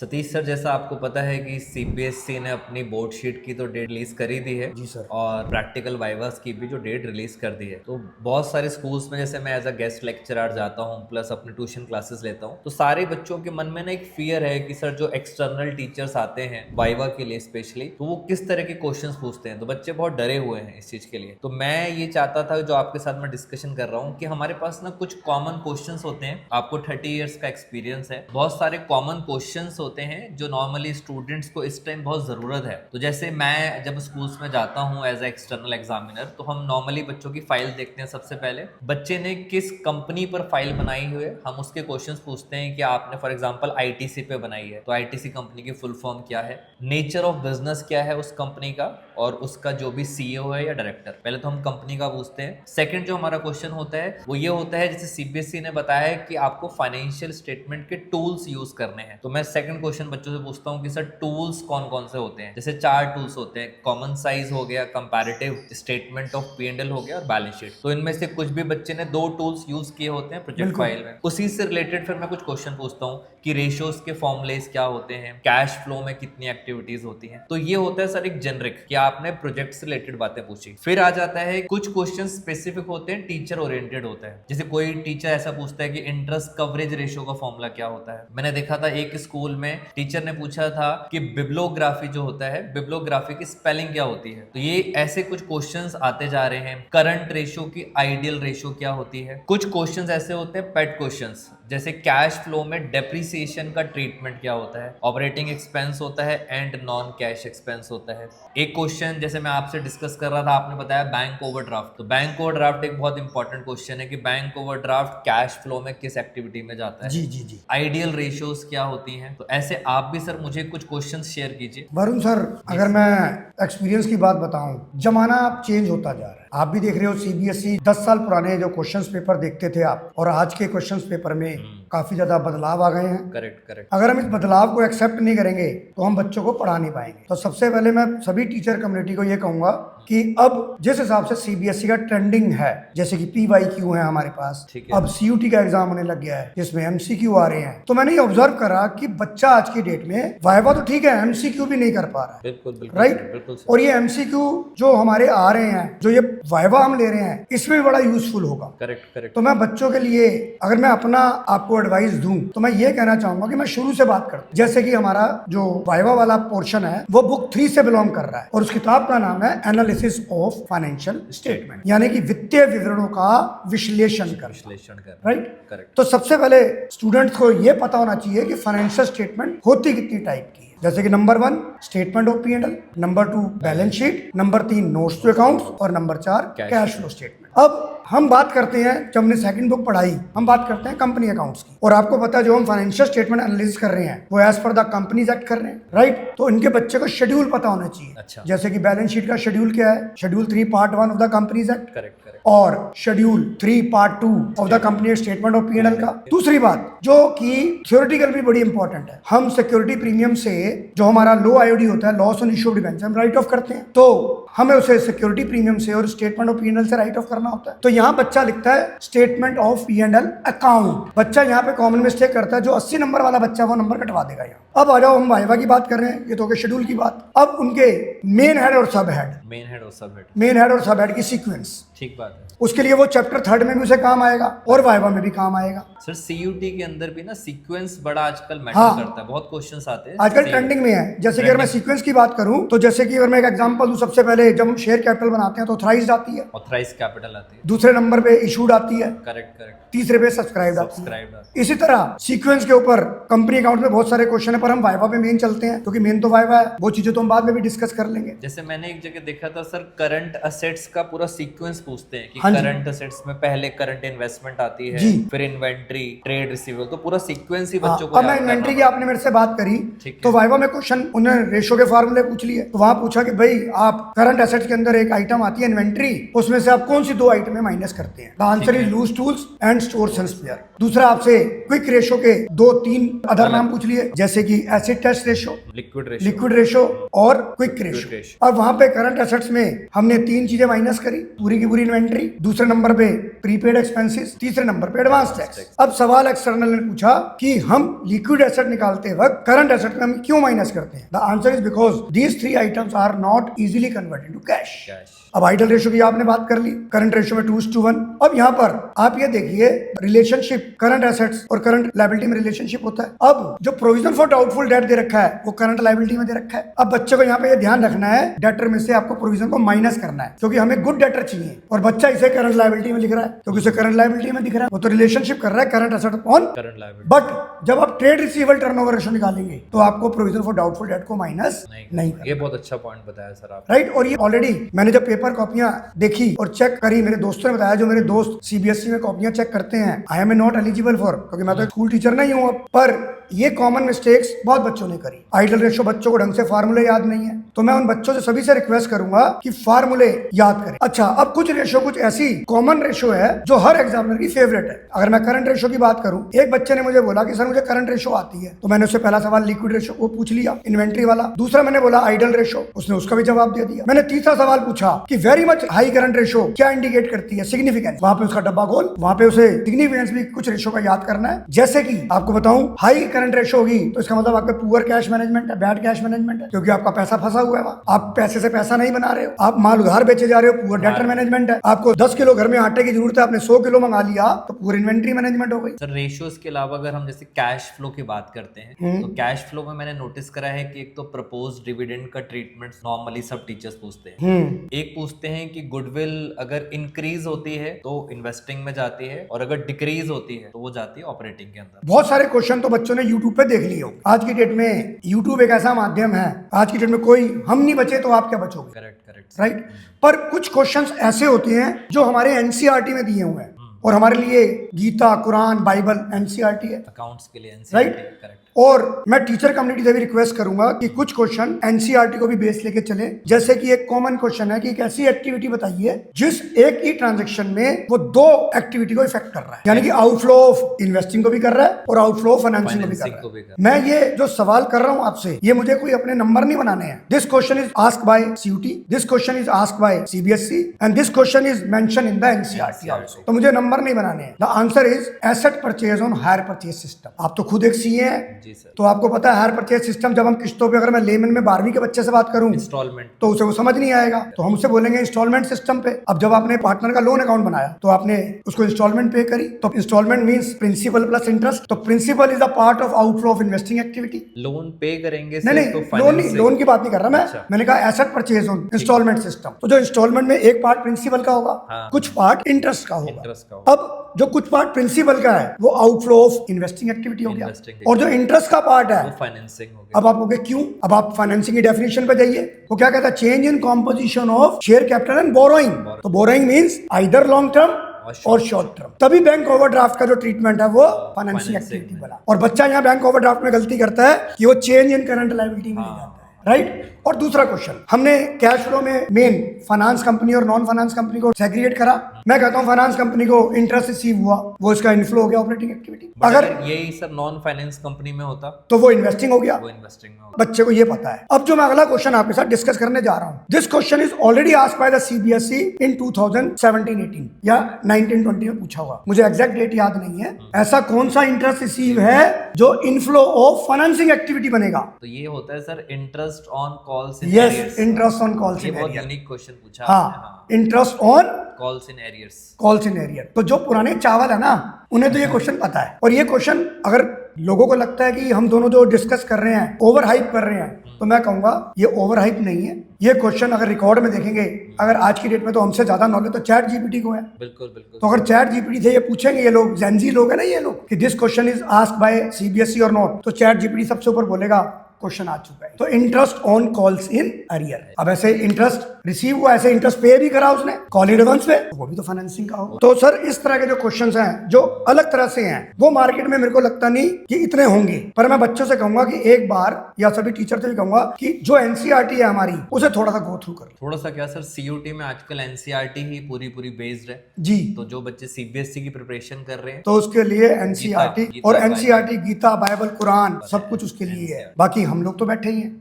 Satish sir, जैसा आपको पता है कि सीबीएसई ने अपनी बोर्ड शीट की तो डेट रिलीज कर ही दी है जी सर। और प्रैक्टिकल वाइवास की भी जो डेट रिलीज कर दी है। तो बहुत सारे स्कूल्स में, जैसे मैं एज अ गेस्ट लेक्चरर जाता हूँ प्लस अपने ट्यूशन क्लासेस लेता हूँ, तो सारे बच्चों के मन में ना एक फियर है कि सर जो एक्सटर्नल टीचर्स आते हैं वाइवा के लिए स्पेशली, तो वो किस तरह के क्वेश्चंस पूछते हैं। तो बच्चे बहुत डरे हुए हैं इस चीज के लिए। तो मैं ये चाहता था, जो आपके साथ मैं डिस्कशन कर रहा हूँ, कि हमारे पास ना कुछ कॉमन क्वेश्चंस होते हैं। आपको 30 ईयर्स का एक्सपीरियंस है, बहुत सारे कॉमन क्वेश्चंस होते हैं जो नॉर्मली स्टूडेंट्स को इस टाइम बहुत ज़रूरत है। तो जैसे मैं जब स्कूल्स में जाता हूँ एज ए एक्सटर्नल एग्जामिनर, तो हम नॉर्मली बच्चों की फाइल देखते हैं। सबसे पहले बच्चे ने किस कंपनी पर फाइल बनाई हुई है, हम उसके क्वेश्चंस पूछते हैं कि आपने फॉर एग्जांपल आईटीसी पे बनाई है, तो आईटीसी कंपनी की फुल फॉर्म क्या है, नेचर ऑफ बिजनेस क्या है उस कंपनी का, और उसका जो भी सीईओ है या डायरेक्टर। पहले तो हम कंपनी का पूछते हैं। सेकंड जो हमारा क्वेश्चन होता है वो ये होता है, जैसे सीबीएसई ने बताया है कि आपको फाइनेंशियल स्टेटमेंट के टूल्स यूज करने हैं, तो मैं सेकंड क्वेश्चन बच्चों से पूछता हूँ कि सर टूल्स कौन कौन से होते हैं। जैसे 4 टूल्स होते हैं, कॉमन साइज हो गया, कंपैरेटिव स्टेटमेंट ऑफ P&L हो गया और बैलेंस शीट। तो इनमें से कुछ भी बच्चे ने 2 टूल्स यूज किए होते हैं प्रोजेक्ट फाइल में। उसी से रिलेटेड फिर मैं कुछ क्वेश्चन पूछता हूँ कि रेशियोज के फॉर्मुलेस क्या होते हैं, कैश फ्लो में कितनी एक्टिविटीज होती हैं। तो ये होता है सर एक जेनरिक, कि आपने प्रोजेक्ट से रिलेटेड बातें पूछी। फिर आ जाता है कुछ क्वेश्चन स्पेसिफिक होते हैं, टीचर ओरिएंटेड होता है। जैसे कोई टीचर ऐसा पूछता है कि इंटरेस्ट कवरेज रेशियो का फॉर्मूला क्या होता है। मैंने देखा था एक स्कूल में टीचर ने पूछा था कि बिब्लोग्राफी जो होता है, बिब्लोग्राफी की स्पेलिंग क्या होती है। तो ये ऐसे कुछ क्वेश्चंस आते जा रहे हैं। करंट रेशियो की आइडियल रेशियो क्या होती है। कुछ क्वेश्चंस ऐसे होते हैं पेट क्वेश्चंस, जैसे कैश फ्लो में डेप्रिसिएशन का ट्रीटमेंट क्या होता है, ऑपरेटिंग एक्सपेंस होता है एंड नॉन कैश एक्सपेंस होता है। एक क्वेश्चन जैसे मैं आपसे डिस्कस कर रहा था, आपने बताया बैंक ओवरड्राफ्ट। तो बैंक ओवरड्राफ्ट एक बहुत इंपॉर्टेंट क्वेश्चन है कि बैंक ओवरड्राफ्ट कैश फ्लो में किस एक्टिविटी में जाता है। जी जी जी। आइडियल रेशियोज क्या होती हैं। तो ऐसे आप भी सर मुझे कुछ क्वेश्चन शेयर कीजिए। वरुण सर, अगर मैं एक्सपीरियंस की बात बताऊं, जमाना अब चेंज होता जा रहा है। आप भी देख रहे हो सीबीएसई 10 साल पुराने जो क्वेश्चंस पेपर देखते थे आप, और आज के क्वेश्चंस पेपर में काफी ज्यादा बदलाव आ गए हैं। Correct correct. अगर हम इस बदलाव को एक्सेप्ट नहीं करेंगे तो हम बच्चों को पढ़ा नहीं पाएंगे। तो सबसे पहले मैं सभी टीचर कम्युनिटी को ये कहूंगा कि अब जिस हिसाब से सीबीएसई का ट्रेंडिंग है, जैसे कि पीवाईक्यू है हमारे पास, अब सीयूटी का एग्जाम होने लग गया है जिसमें एमसीक्यू आ रहे हैं। तो मैंने ये ऑब्जर्व करा कि बच्चा आज की डेट में वाइवा तो ठीक है, एमसीक्यू भी नहीं कर पा रहा है। बिल्कुल राइट। और ये एमसीक्यू जो हमारे आ रहे हैं, जो ये वाइवा हम ले रहे हैं, इसमें भी बड़ा यूजफुल होगा। Correct correct. तो मैं बच्चों के लिए अगर मैं अपना आपको एडवाइस दूं तो मैं ये कहना चाहूंगा कि मैं शुरू से बात करूं। जैसे कि हमारा जो वाइवा वाला पोर्शन है वो बुक 3 से बिलोंग कर रहा है, और उस किताब का नाम है एनालिसिस ऑफ फाइनेंशियल स्टेटमेंट, यानी कि वित्तीय विवरणों का विश्लेषण कर। राइट। करेक्ट। तो सबसे पहले स्टूडेंट्स को ये पता होना चाहिए कि फाइनेंशियल स्टेटमेंट होती कितनी टाइप की है। जैसे कि number 1 statement of P&L, number 2 balance sheet, number 3 notes to accounts, और नंबर 4 कैश फ्लो स्टेटमेंट। अब हम बात करते हैं, जब हमने सेकंड बुक पढ़ाई, हम बात करते हैं कंपनी अकाउंट्स की। और आपको पता है जो हम फाइनेंशियल स्टेटमेंट एनालिसिस कर रहे हैं वो as per the companies act कर रहे हैं। राइट। तो इनके बच्चे को शेड्यूल पता होना चाहिए। अच्छा। जैसे कि बैलेंस शीट का शेड्यूल क्या है, schedule 3 part 1 of the companies act. Correct correct. और schedule 3 part 2 of the company statement of P&L का। दूसरी बात जो कि थ्योरेटिकल भी बड़ी इंपॉर्टेंट है, हम सिक्योरिटी प्रीमियम से जो हमारा लो आईओडी होता है, loss on issue of debenture, हम राइट ऑफ करते हैं, तो हमें उसे सिक्योरिटी प्रीमियम से और स्टेटमेंट ऑफ P&L से राइट ऑफ करना होता है। तो यहाँ बच्चा लिखता है स्टेटमेंट ऑफ P&L अकाउंट। बच्चा यहाँ पे कॉमन मिस्टेक करता है, जो 80 नंबर वाला बच्चा वो नंबर कटवा देगा यहाँ। अब आ जाओ, हम वाइवा की बात कर रहे हैं, ये तो शेड्यूल की बात। अब उनके मेन हेड और सब हेड, मेन हेड और सब हेड, मेन हेड और सब हेड की सीक्वेंस, ठीक बात है। उसके लिए वो चैप्टर 3 में भी उसे काम आएगा और वाइवा में भी काम आएगा। सर सीयूटी के अंदर भी ना सीक्वेंस बड़ा आजकल मैटर करता है, बहुत क्वेश्चंस आते हैं आजकल ट्रेंडिंग में है। जैसे कि अगर मैं सीक्वेंस की बात करूं तो जैसे कि अगर मैं एक एग्जांपल दूं, सबसे पहले जब हम शेयर कैपिटल बनाते हैं तो ऑथराइज्ड आती है, ऑथराइज्ड कैपिटल आती है। दूसरे नंबर पे इशूड आती है, करेक्ट करेक्ट। तीसरे पे सब्सक्राइब्ड आती है। इसी तरह सीक्वेंस के ऊपर कंपनी अकाउंट में बहुत सारे क्वेश्चन है, पर हम वाइवा पे मेन चलते हैं क्योंकि मेन तो वाइवा है। वो चीजें तो हम बाद में भी डिस्कस कर लेंगे। जैसे मैंने एक जगह देखा था सर, करंट असेट्स का पूरा सीक्वेंस पूछते हैं कि करंट असेट्स में पहले करंट इन्वेस्टमेंट आती है, फिर इन्वेंट्री, ट्रेड रिसीवेबल, तो पूरा सीक्वेंस ही बच्चों को। अब मैं इन्वेंट्री की, आपने मेरे से बात करी, तो वाइवा में क्वेश्चन उन्होंने रेशो के फार्मूले पूछ लिए। तो वहां पूछा कि भाई आप करंट एसेट्स के अंदर एक आइटम आती है इन्वेंट्री, उसमें से आप कौन सी 2 आइटम माइनस करते हैं। The answer is loose tools and stores and spare. दूसरा आपसे क्विक रेशो के 2-3 अदर नाम पूछ लिए, जैसे कि acid test ratio, liquid ratio और क्विक रेशो। और वहां पे करंट एसेट्स में हमने 3 चीजें माइनस करी, पूरी की पूरी पूरी इन्वेंट्री, दूसरे नंबर पे प्रीपेड एक्सपेंसेस, तीसरे नंबर पे एडवांस टैक्स। अब सवाल एक्सटर्नल ने पूछा कि हम लिक्विड एसेट निकालते वक्त करंट एसेट में हम क्यों माइनस करते हैं? The answer is because these three items are not easily converted to cash. अब आइडल रेशियो की आपने बात कर ली, करंट रेशियो में 2:1। अब यहाँ पर आप ये देखिए रिलेशनशिप करंट एसेट्स और करंट लायबिलिटी में रिलेशनशिप होता है। अब जो प्रोविजन फॉर डाउटफुल डेट दे रखा है वो करंट लायबिलिटी में दे रखा है। अब बच्चे को यहाँ पे ये ध्यान रखना है डेटर में से आपको प्रोविजन को माइनस करना है, क्योंकि हमें गुड डेटर चाहिए और बच्चा इसे करंट लायबिलिटी में लिख रहा है क्योंकि उसे करंट लायबिलिटी में दिख रहा है। वो तो रिलेशनशिप कर रहा है current asset on current liability. But जब आप ट्रेड रिसीवेबल टर्नओवर रेशियो निकालेंगे तो आपको प्रोविजन फॉर डाउटफुल डेट को माइनस नहीं करना। ये बहुत अच्छा पॉइंट बताया सर आप। राइट। और ये ऑलरेडी मैंने जब पेपर कॉपियां देखी और चेक करी, मेरे दोस्तों ने बताया, जो मेरे दोस्त सीबीएसई में कॉपियां चेक करते हैं, I am not eligible for, क्योंकि मैं तो स्कूल टीचर नहीं हूं, पर ये कॉमन मिस्टेक्स बहुत बच्चों ने करी। आइडल रेशियो बच्चों को ढंग से फार्मूले याद नहीं है, तो मैं उन बच्चों से सभी से रिक्वेस्ट करूंगा कि फार्मूले याद करें। अच्छा, अब कुछ रेशियो कुछ ऐसी कॉमन रेशियो है जो हर एग्जामिनर की फेवरेट है। अगर मैं करंट रेशियो की बात करूं, एक बच्चे ने मुझे बोला कि सर मुझे करंट रेशियो आती है, तो मैंने उससे पहला सवाल लिक्विड रेशियो वो पूछ लिया, इन्वेंट्री वाला। दूसरा मैंने बोला आइडल रेशियो, उसने उसका भी जवाब दे दिया। मैंने तीसरा सवाल पूछा कि very much high current ratio क्या इंडिकेट करती है, सिग्निफिकेंस, वहां पे उसका डब्बा खोल, वहां पे उसे सिग्निफिकेंस भी कुछ रेशियो का याद करना है। जैसे कि आपको बताऊं, हाई करंट रेशियो होगी तो इसका मतलब आपका पुअर कैश मैनेजमेंट है, बैड कैश मैनेजमेंट है, क्योंकि आपका पैसा फंसा हुआ है वहां, आप पैसे से पैसा नहीं बना रहे हो, आप माल उधार बेचे जा रहे हो, पुअर डेटर मैनेजमेंट है। आपको 10 किलो घर में आटे की जरूरत है, आपने 100 किलो मंगा लिया तो पूरी इन्वेंट्री मैनेजमेंट हो गई। सर रेशियोज के अलावा अगर हम जैसे कैश फ्लो की बात करते हैं, तो कैश फ्लो में मैंने नोटिस करा है कि एक तो प्रपोज डिविडेंड का ट्रीटमेंट नॉर्मली सब टीचर्स पूछते हैं। एक पूछते हैं कि गुडविल अगर इंक्रीज होती है तो इन्वेस्टिंग में जाती है, और अगर डिक्रीज होती है तो वो जाती है ऑपरेटिंग के अंदर। बहुत सारे क्वेश्चन तो बच्चों ने यूट्यूब पे देख लिए हो। आज की डेट में यूट्यूब एक ऐसा माध्यम है, आज की डेट में कोई हम नहीं बचे तो आप क्या बचोगे? Correct right. पर कुछ क्वेश्चंस ऐसे होते हैं जो हमारे एनसीईआरटी में दिए हुए हैं, और हमारे लिए गीता, कुरान, बाइबल एनसीईआरटी है, अकाउंट्स के लिए राइट। करेक्ट। और मैं टीचर कम्युनिटी से भी रिक्वेस्ट करूंगा कि कुछ क्वेश्चन एनसीईआरटी को भी बेस लेके चले। जैसे कि एक कॉमन क्वेश्चन है कि एक ऐसी एक्टिविटी बताइए जिस एक ही ट्रांजैक्शन में वो दो एक्टिविटी को इफेक्ट कर रहा है, यानी कि आउटफ्लो ऑफ इन्वेस्टिंग को भी कर रहा है और आउटफ्लो ऑफ फाइनेंसिंग को भी कर रहा है। मैं ये जो सवाल कर रहा हूं आपसे, ये मुझे कोई अपने नंबर नहीं बनाने हैं। This question is asked by CUET, this question is asked by CBSE and this question is mention in the NCERT also. तो मुझे नंबर नहीं बनाने हैं। The answer is asset purchase on hire purchase system. आप तो खुद एक CA हैं, तो आपको पता है हायर परचेज सिस्टम, जब हम किस्तों पे, अगर मैं लेमन में 12वीं के बच्चे से बात करूं इंस्टॉलमेंट, तो उसे वो समझ नहीं आएगा, तो हम उसे बोलेंगे इंस्टॉलमेंट सिस्टम पे। अब जब आपने पार्टनर का लोन अकाउंट बनाया तो आपने उसको इंस्टॉलमेंट पे करी, तो instalment means principal plus interest, तो principal is a part of outflow of investing activity. Loan pay करेंगे नहीं, लोन की बात नहीं कर रहा मैं। मैंने कहा asset purchase on instalment system, तो जो इंस्टॉलमेंट में एक पार्ट प्रिंसिपल का होगा, कुछ पार्ट इंटरेस्ट का होगा। अब जो कुछ पार्ट प्रिंसिपल का है वो आउटफ्लो ऑफ इन्वेस्टिंग एक्टिविटी हो गया, और जो इंटरेस्ट का पार्ट है फाइनेंसिंग हो गया। अब आप कहोगे क्यों? अब आप फाइनेंसिंग की डेफिनेशन पे जाइए, वो क्या कहता है? Change in composition of share capital and borrowing. तो borrowing means either long term और शॉर्ट टर्म। तभी बैंक ओवरड्राफ्ट का जो ट्रीटमेंट है वो फाइनेंसिंग एक्टिविटी बना। और बच्चा यहाँ बैंक ओवरड्राफ्ट में गलती करता है कि वो चेंज इन करंट लायबिलिटी में ले जाता है, राइट। और दूसरा क्वेश्चन, हमने कैश फ्लो में मेन फाइनेंस कंपनी और नॉन फाइनेंस कंपनी को सेग्रीगेट करा। मैं कहता हूं फाइनेंस कंपनी को इंटरेस्ट रिसीव हुआ, वो इसका इनफ्लो हो गया ऑपरेटिंग एक्टिविटी। अगर यही सर नॉन फाइनेंस कंपनी में होता तो वो इन्वेस्टिंग हो गया, वो इन्वेस्टिंग में होता। बच्चे को ये पता है। अब जो मैं अगला क्वेश्चन आपके साथ डिस्कस करने जा रहा हूं, this question is already asked by the CBSE in 2017-18 या 19-20 में पूछा हुआ, मुझे एग्जैक्ट डेट याद नहीं है। ऐसा कौन सा इंटरेस्ट रिसीव है जो इनफ्लो ऑफ फाइनेंसिंग एक्टिविटी बनेगा? तो ये होता है sir interest on calls in yes, arrears. Interest on calls ये इन बहुत एरियर। यूनिक क्वेश्चन पूछा हाँ, आपने। Interest on calls in arrears. Calls in arrear. तो जो पुराने चावल है ना, उन्हें तो ये क्वेश्चन पता है। और ये क्वेश्चन अगर लोगों को लगता है कि हम दोनों जो डिस्कस कर रहे हैं ओवर हाइप कर रहे हैं, तो मैं कहूंगा ये ओवर हाइप नहीं है। ये क्वेश्चन अगर रिकॉर्ड में देखेंगे, अगर आज की डेट में तो हमसे ज्यादा नॉलेज तो चैट जीपीटी को है। बिल्कुल बिल्कुल। तो अगर चैट जीपीटी से ये पूछेंगे ये लोग, जेनजी लोग है ना ये लोग, कि this question is asked by CBSE और नॉट, तो चैट जीपीटी सबसे ऊपर बोलेगा क्वेश्चन आ चुका है। तो interest on calls in arrear. अब ऐसे इंटरेस्ट रिसीव हुआ, ऐसे इंटरेस्ट पे भी करा उसने कॉल एडवांस पे, वो भी तो फाइनेंसिंग का होगा। तो सर इस तरह के जो क्वेश्चंस हैं जो अलग तरह से हैं, वो मार्केट में मेरे को लगता नहीं कि इतने होंगे। पर मैं बच्चों से कहूंगा कि एक बार, या सभी टीचर से भी कहूंगा कि जो एनसीईआरटी है हमारी, उसे थोड़ा सा गो थ्रू कर। थोड़ा सा क्या सर, सीयूटी में आजकल एनसीईआरटी ही पूरी बेस्ड है जी। तो जो बच्चे सीबीएसई की प्रिपरेशन कर रहे हैं तो उसके लिए एनसीईआरटी और एनसीईआरटी, गीता, बाइबल, कुरान, सब कुछ उसके लिए है। बाकी हम लोग तो बैठे ही हैं।